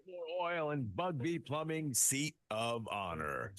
More oil and Bugby Plumbing seat of honor.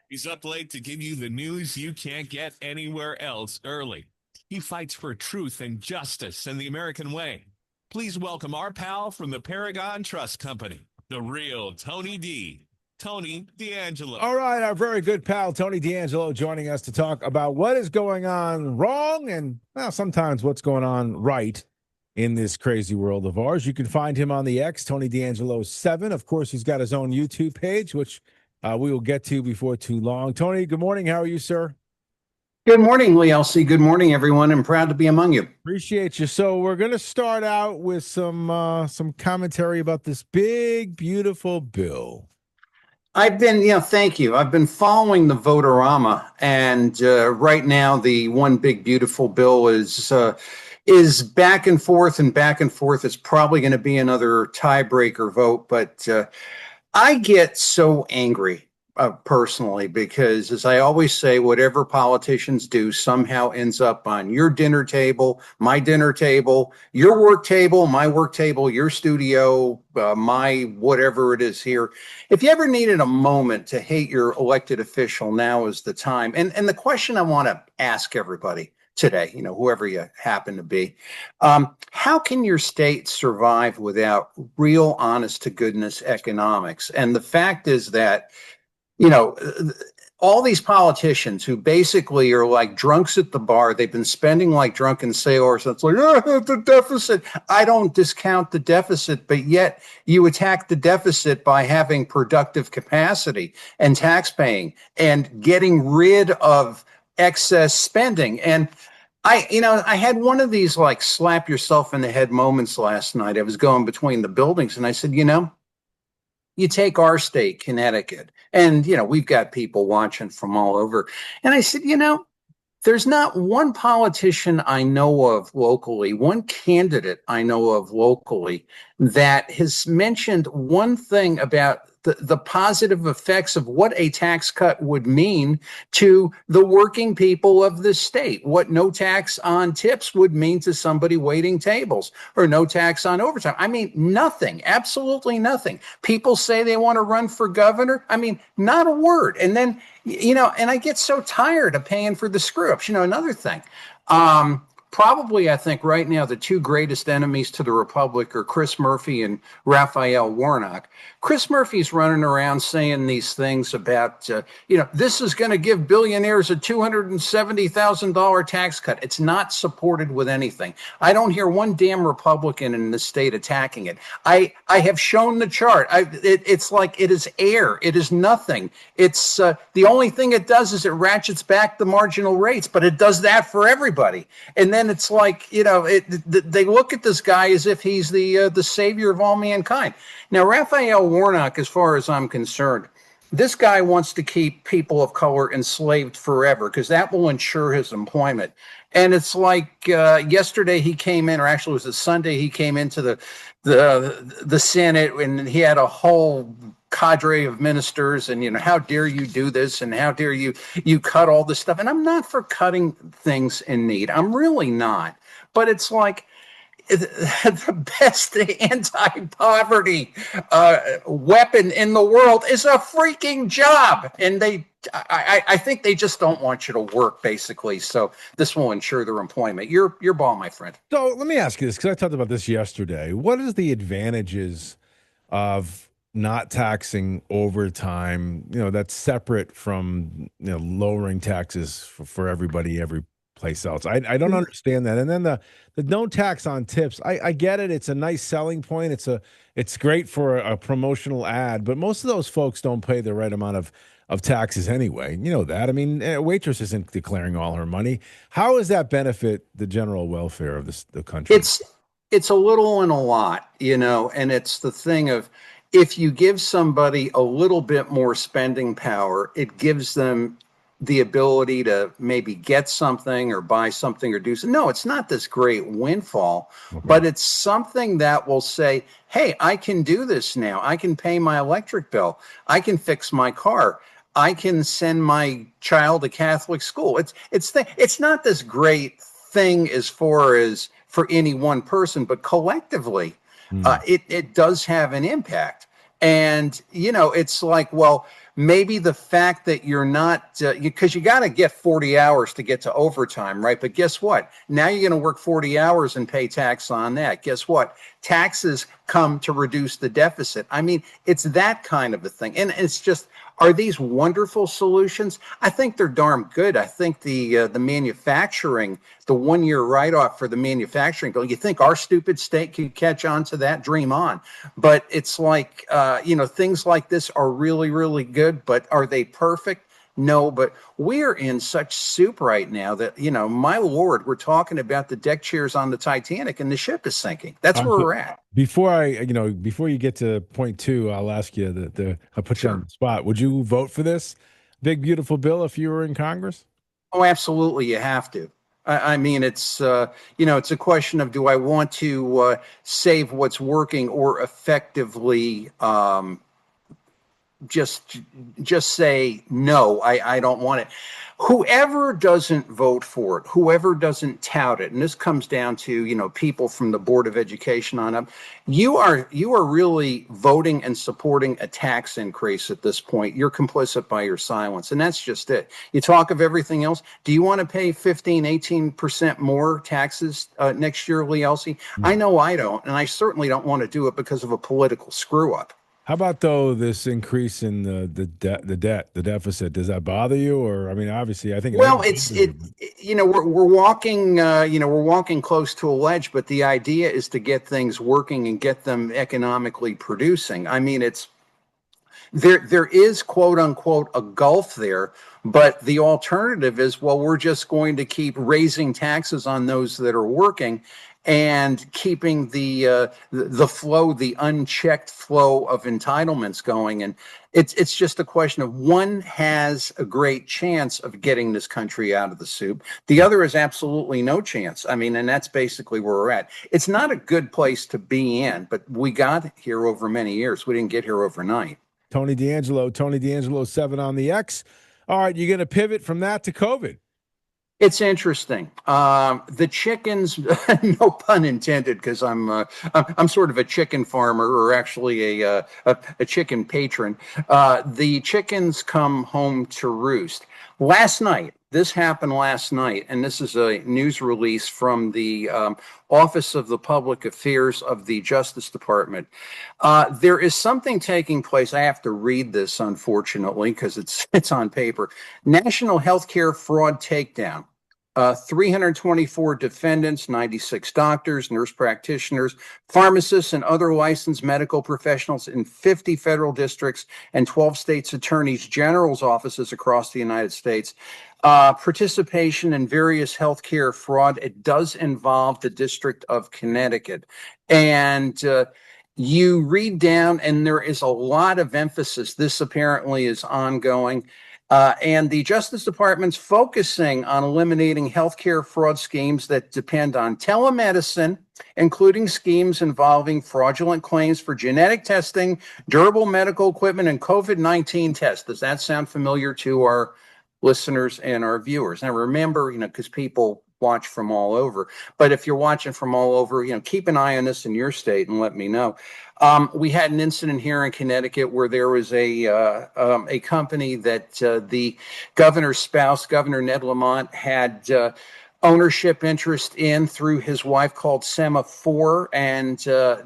He's up late to give you the news you can't get anywhere else early. He fights for truth and justice and the American way. Please welcome our pal from the Paragon Trust Company, the real Tony D. Tony D'Angelo. All right, our very good pal Tony D'Angelo joining us to talk about what is going on wrong and, well, sometimes what's going on right in this crazy world of ours. You can find him on the X, Tony D'Angelo 7. Of course, he's got his own YouTube page, which we will get to before too long. Tony, good morning. How are you, sir? Good morning, Elci. Good morning, everyone. I'm proud to be among you. Appreciate you. So we're going to start out with some commentary about this big, beautiful bill. Thank you. I've been following the Votorama, and right now the one big, beautiful bill is back and forth and back and forth. It's probably going to be another tiebreaker vote, but I get so angry personally because, as I always say, whatever politicians do somehow ends up on your dinner table, my dinner table, your work table, my work table, your studio, my whatever it is here. If you ever needed a moment to hate your elected official, now is the time. And the question I want to ask everybody today, whoever you happen to be, how can your state survive without real, honest to goodness economics? And the fact is that, all these politicians who basically are like drunks at the bar, they've been spending like drunken sailors. It's like, the deficit. I don't discount the deficit, but yet you attack the deficit by having productive capacity and tax paying and getting rid of excess spending. And I had one of these like slap yourself in the head moments last night. I was going between the buildings and I said, you take our state, Connecticut, and, we've got people watching from all over. And I said, there's not one politician I know of locally, one candidate I know of locally that has mentioned one thing about the positive effects of what a tax cut would mean to the working people of the state, what no tax on tips would mean to somebody waiting tables, or no tax on overtime. I mean, nothing, absolutely nothing. People say they want to run for governor. I mean, not a word. And then, and I get so tired of paying for the screw ups. Another thing, probably, I think right now, the two greatest enemies to the Republic are Chris Murphy and Raphael Warnock. Chris Murphy's running around saying these things about, this is going to give billionaires a $270,000 tax cut. It's not supported with anything. I don't hear one damn Republican in the state attacking it. I have shown the chart. It's like it is air. It is nothing. It's the only thing it does is it ratchets back the marginal rates, but it does that for everybody. And then it's like, they look at this guy as if he's the savior of all mankind. Now, Raphael Warnock, as far as I'm concerned, this guy wants to keep people of color enslaved forever because that will ensure his employment. And it's like yesterday he came in, or actually it was a Sunday, he came into the Senate and he had a whole cadre of ministers and, how dare you do this and how dare you cut all this stuff. And I'm not for cutting things in need. I'm really not. But it's like the best anti-poverty weapon in the world is a freaking job. And I think they just don't want you to work, basically. So this will ensure their employment. Your ball, my friend. So let me ask you this, because I talked about this yesterday. What is the advantages of not taxing overtime, that's separate from, lowering taxes for everybody, every place else? I don't understand that. And then the no tax on tips, I get it. It's a nice selling point. It's great for a promotional ad, but most of those folks don't pay the right amount of taxes anyway. You know that. I mean, a waitress isn't declaring all her money. How does that benefit the general welfare of the country? It's a little and a lot, and it's the thing of, if you give somebody a little bit more spending power, it gives them the ability to maybe get something or buy something or do something. No, it's not this great windfall, but it's something that will say, hey, I can do this now. I can pay my electric bill. I can fix my car. I can send my child to Catholic school. It's not this great thing as far as for any one person, but collectively, it does have an impact. And, it's like, well, maybe the fact that you're not, because you got to get 40 hours to get to overtime, right? But guess what? Now you're going to work 40 hours and pay tax on that. Guess what? Taxes come to reduce the deficit. I mean, it's that kind of a thing. And it's just, are these wonderful solutions? I think they're darn good. I think the manufacturing, the 1 year write-off for the manufacturing bill, you think our stupid state could catch on to that? Dream on. But it's like, things like this are really, really good, but are they perfect? No, but we're in such soup right now that, my Lord, we're talking about the deck chairs on the Titanic and the ship is sinking. That's where we're at. Before you get to point two, I'll ask you I'll put you on the spot. Would you vote for this big, beautiful bill if you were in Congress? Oh, absolutely. You have to. I mean, it's it's a question of, do I want to save what's working or effectively just say no, I don't want it. Whoever doesn't vote for it, whoever doesn't tout it, and this comes down to people from the Board of Education on up, you are really voting and supporting a tax increase at this point. You're complicit by your silence, and that's just it. You talk of everything else. Do you want to pay 15-18% more taxes next year, Lee Elci? I know I don't, and I certainly don't want to do it because of a political screw up. How about though this increase in the deficit? Does that bother you? Or I mean, obviously, I think. Well, we're walking close to a ledge, but the idea is to get things working and get them economically producing. I mean, there is quote unquote a gulf there, but the alternative is, well, we're just going to keep raising taxes on those that are working and keeping the flow, the unchecked flow of entitlements going. And it's just a question of, one has a great chance of getting this country out of the soup. The other is absolutely no chance. I mean, and that's basically where we're at. It's not a good place to be in, but we got here over many years. We didn't get here overnight. Tony D'Angelo 7 on the X. All right, you're going to pivot from that to COVID. It's interesting. The chickens, no pun intended, because I'm sort of a chicken farmer, or actually a chicken patron. The chickens come home to roost. This happened last night, and this is a news release from the Office of the Public Affairs of the Justice Department. There is something taking place. I have to read this, unfortunately, because it's on paper. National Healthcare Fraud Takedown. 324 defendants, 96 doctors, nurse practitioners, pharmacists, and other licensed medical professionals in 50 federal districts and 12 states' attorneys general's offices across the United States. Participation in various healthcare fraud. It does involve the District of Connecticut. And you read down, and there is a lot of emphasis. This apparently is ongoing. And the Justice Department's focusing on eliminating healthcare fraud schemes that depend on telemedicine, including schemes involving fraudulent claims for genetic testing, durable medical equipment, and COVID-19 tests. Does that sound familiar to our listeners and our viewers? Now, remember, because people watch from all over, but if you're watching from all over, keep an eye on this in your state and let me know. We had an incident here in Connecticut where there was a company that the governor's spouse, Governor Ned Lamont, had ownership interest in through his wife, called Sema4, and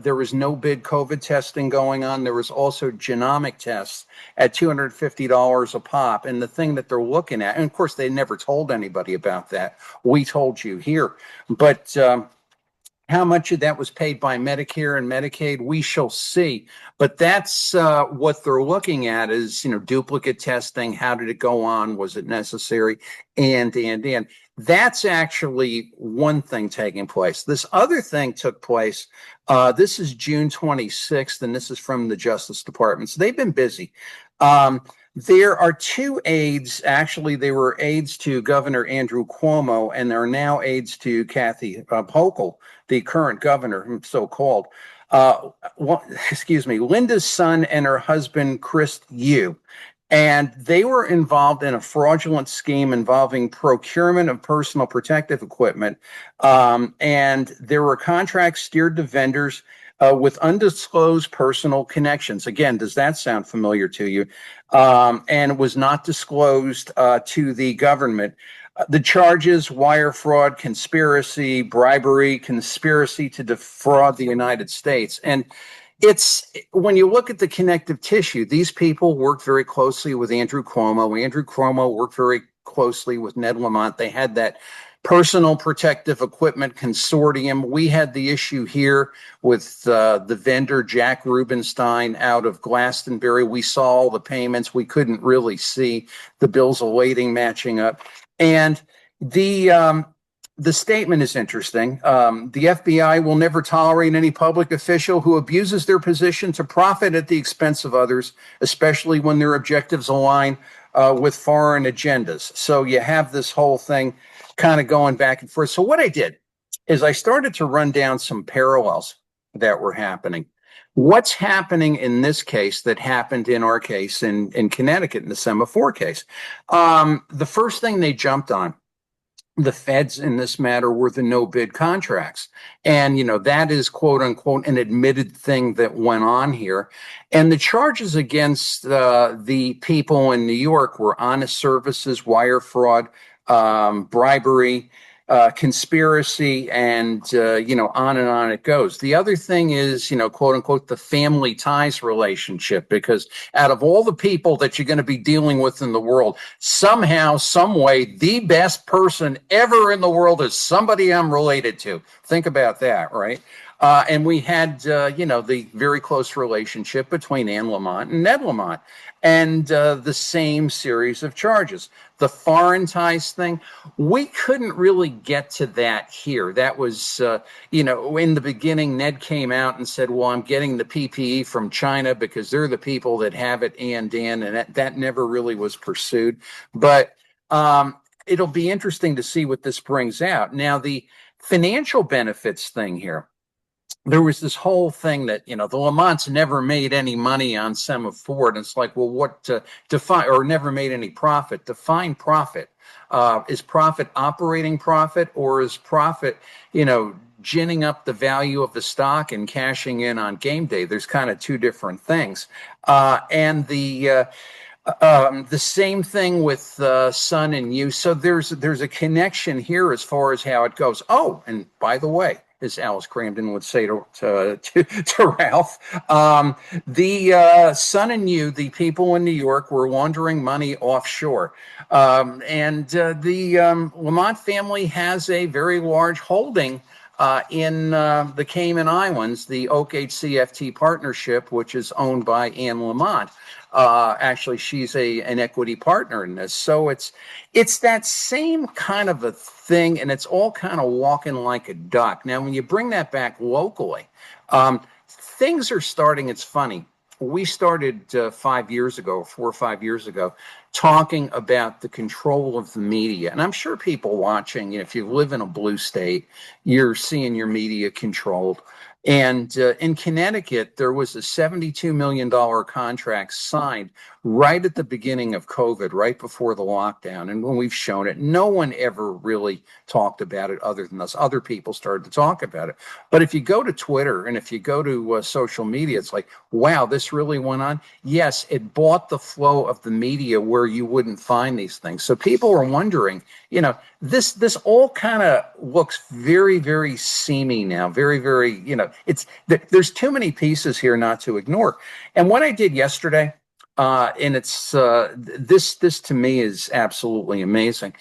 there was no big COVID testing going on. There was also genomic tests at $250 a pop. And the thing that they're looking at, and of course they never told anybody about that. We told you here, but how much of that was paid by Medicare and Medicaid, we shall see. But that's what they're looking at is, duplicate testing. How did it go on? Was it necessary? And that's actually one thing taking place. This other thing took place. This is June 26th, and this is from the Justice Department. So they've been busy. There are two aides. Actually, they were aides to Governor Andrew Cuomo, and they're now aides to Kathy Hochul, the current governor, so-called. Excuse me, Linda's son and her husband, Chris Yu. And they were involved in a fraudulent scheme involving procurement of personal protective equipment. And there were contracts steered to vendors with undisclosed personal connections. Again, does that sound familiar to you? And it was not disclosed to the government. The charges: wire fraud, conspiracy, bribery, conspiracy to defraud the United States. And it's when you look at the connective tissue, these people worked very closely with Andrew Cuomo. Andrew Cuomo worked very closely with Ned Lamont. They had that personal protective equipment consortium. We had the issue here with the vendor, Jack Rubenstein, out of Glastonbury. We saw all the payments. We couldn't really see the bills of lading matching up. And the statement is interesting. The FBI will never tolerate any public official who abuses their position to profit at the expense of others, especially when their objectives align with foreign agendas. So you have this whole thing kind of going back and forth. So what I did is I started to run down some parallels that were happening. What's happening in this case that happened in our case in Connecticut, in the Semaphore case? The first thing they jumped on, the feds in this matter, were the no bid contracts. And, that is quote unquote an admitted thing that went on here. And the charges against the people in New York were honest services, wire fraud, bribery, conspiracy, and, on and on it goes. The other thing is, quote unquote, the family ties relationship, because out of all the people that you're going to be dealing with in the world, somehow, some way, the best person ever in the world is somebody I'm related to. Think about that, right? And we had, the very close relationship between Anne Lamont and Ned Lamont, and the same series of charges. The foreign ties thing, we couldn't really get to that here. That was, in the beginning, Ned came out and said, well, I'm getting the PPE from China because they're the people that have it, and that never really was pursued. But it'll be interesting to see what this brings out. Now, the financial benefits thing here. There was this whole thing that, the Lamonts never made any money on Semaphore. And it's like, well, what define, or never made any profit? Define profit. Is profit operating profit, or is profit, ginning up the value of the stock and cashing in on game day? There's kind of two different things. And the same thing with Sun and Yu. So there's a connection here as far as how it goes. Oh, and by the way, as Alice Cramden would say to Ralph, the Sun and Yu, the people in New York, were laundering money offshore. And the Lamont family has a very large holding in the Cayman Islands, the Oak HCFT partnership, which is owned by Anne Lamont. Actually, she's an equity partner in this. So it's that same kind of a thing, and it's all kind of walking like a duck. Now, when you bring that back locally, things are starting. It's funny. We started 5 years ago, 4 or 5 years ago, talking about the control of the media. And I'm sure people watching, if you live in a blue state, you're seeing your media controlled. And in Connecticut, there was a $72 million contract signed right at the beginning of COVID, right before the lockdown. And when we've shown it, no one ever really talked about it other than us. Other people started to talk about it. But if you go to Twitter and if you go to social media, it's like, wow, this really went on. Yes, it bought the flow of the media where you wouldn't find these things. So people are wondering, this all kind of looks very, very seamy now. Very, very, there's too many pieces here not to ignore. And what I did yesterday, and it's this to me is absolutely amazing.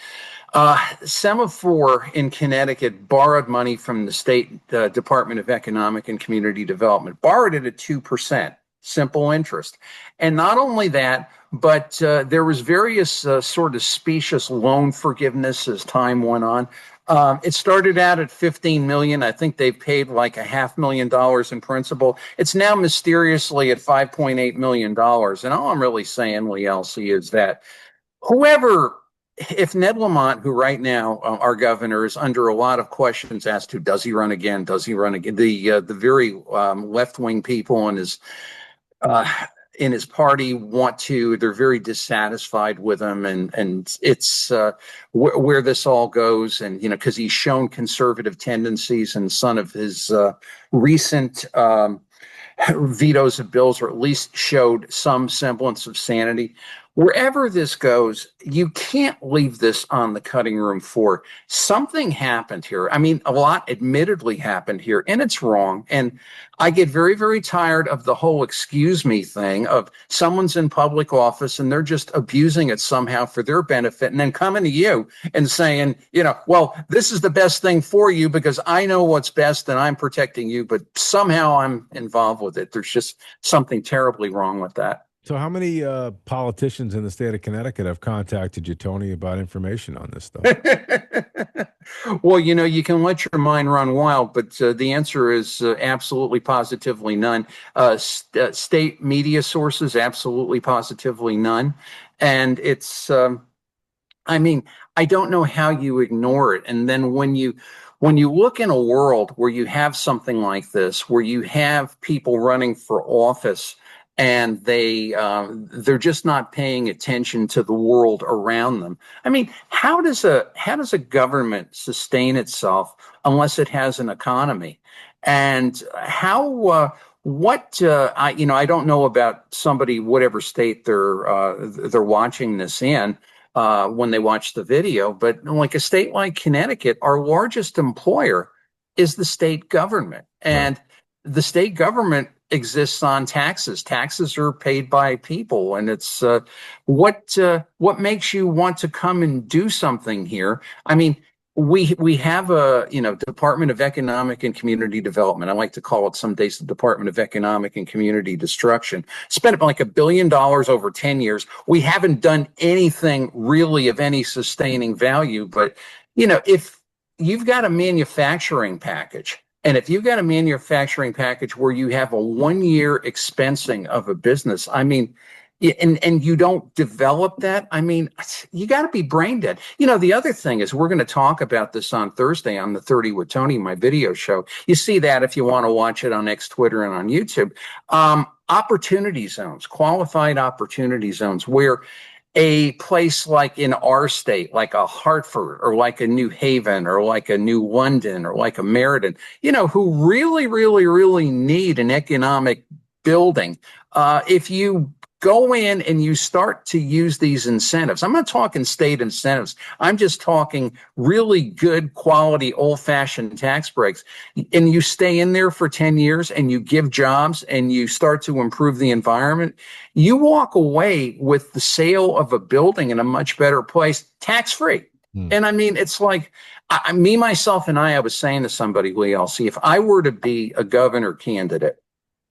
Semaphore in Connecticut borrowed money from the state Department of Economic and Community Development, borrowed it at 2%, simple interest. And not only that, but there was various sort of specious loan forgiveness as time went on. It started out at 15 million. I think they've paid like $500,000 in principal. It's now mysteriously at $5.8 million. And all I'm really saying, Lee Elci, is that whoever, if Ned Lamont, who right now our governor is under a lot of questions as to does he run again, does he run again, the very left wing people uh, in his party want to, they're very dissatisfied with him, and it's where this all goes, and because he's shown conservative tendencies, and some of his recent vetoes of bills, or at least showed some semblance of sanity. Wherever this goes, you can't leave this on the cutting room floor. Something happened here. I mean, a lot admittedly happened here, and it's wrong. And I get very, very tired of the whole excuse me thing of someone's in public office and they're just abusing it somehow for their benefit, and then coming to you and saying, well, this is the best thing for you because I know what's best and I'm protecting you, but somehow I'm involved with it. There's just something terribly wrong with that. So how many politicians in the state of Connecticut have contacted you, Tony, about information on this stuff? Well, you can let your mind run wild, but the answer is absolutely positively none. State media sources, absolutely positively none. And it's, I mean, I don't know how you ignore it. And then when you look in a world where you have something like this, where you have people running for office and they're just not paying attention to the world around them. I mean, how does a government sustain itself unless it has an economy? And how I don't know about somebody, whatever state they're watching this in when they watch the video, but like a state like Connecticut, our largest employer is the state government, and the state government exists on taxes. Taxes are paid by people, and it's what makes you want to come and do something here? I mean, we have a Department of Economic and Community Development. I like to call it some days the Department of Economic and Community Destruction. Spent like $1 billion over 10 years. We haven't done anything really of any sustaining value. But if you've got a manufacturing package, and if you've got a manufacturing package where you have a 1-year expensing of a business, I mean, and you don't develop that, I mean, you got to be brain dead. The other thing is, we're going to talk about this on Thursday on the 30 with Tony, my video show. You see that if you want to watch it on X, Twitter, and on YouTube. Opportunity zones, qualified opportunity zones, where a place like in our state, like a Hartford or like a New Haven or like a New London or like a Meriden, who really, really, really need an economic building. If you go in and you start to use these incentives, I'm not talking state incentives, I'm just talking really good quality old-fashioned tax breaks, and you stay in there for 10 years and you give jobs and you start to improve the environment, you walk away with the sale of a building in a much better place, tax-free. And I mean, it's like, me, myself, and I was saying to somebody, Lee Elci, if I were to be a governor candidate,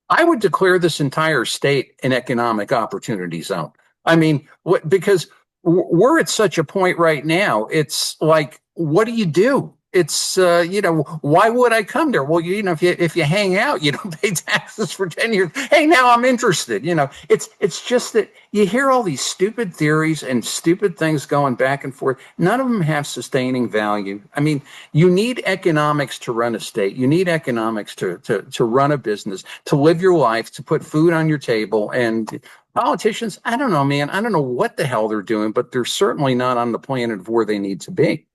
I would declare this entire state an economic opportunity zone. I mean, because we're at such a point right now. It's like, what do you do? It's, why would I come there? Well, if you hang out, you don't pay taxes for 10 years. Hey, now I'm interested. It's just that you hear all these stupid theories and stupid things going back and forth. None of them have sustaining value. I mean, you need economics to run a state. You need economics to run a business, to live your life, to put food on your table. And politicians, I don't know, man. I don't know what the hell they're doing, but they're certainly not on the planet of where they need to be.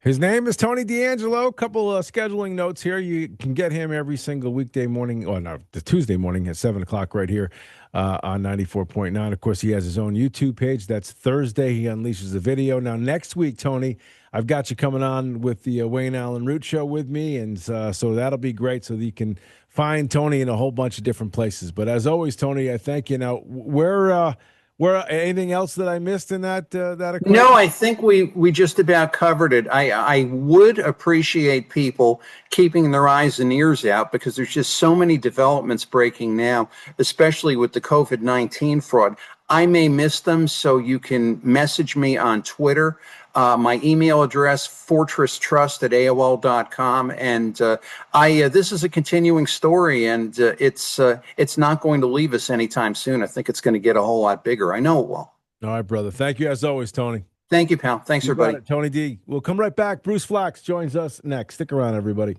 His name is Tony D'Angelo. A couple of scheduling notes here. You can get him every single weekday morning, or no, the Tuesday morning at 7 o'clock right here on 94.9. Of course, he has his own YouTube page. That's Thursday. He unleashes the video. Now, next week, Tony, I've got you coming on with the Wayne Allen Root Show with me, and so that'll be great so that you can find Tony in a whole bunch of different places. But as always, Tony, I thank you. Now, where anything else that I missed in that equation? No, I think we just about covered it. I would appreciate people keeping their eyes and ears out, because there's just so many developments breaking now, especially with the COVID-19 fraud. I may miss them, so you can message me on Twitter. My email address, fortresstrust@aol.com. And this is a continuing story, and it's not going to leave us anytime soon. I think it's going to get a whole lot bigger. I know it will. All right, brother. Thank you as always, Tony. Thank you, pal. Thanks, You got everybody. it, Tony D. We'll come right back. Bruce Flax joins us next. Stick around, everybody.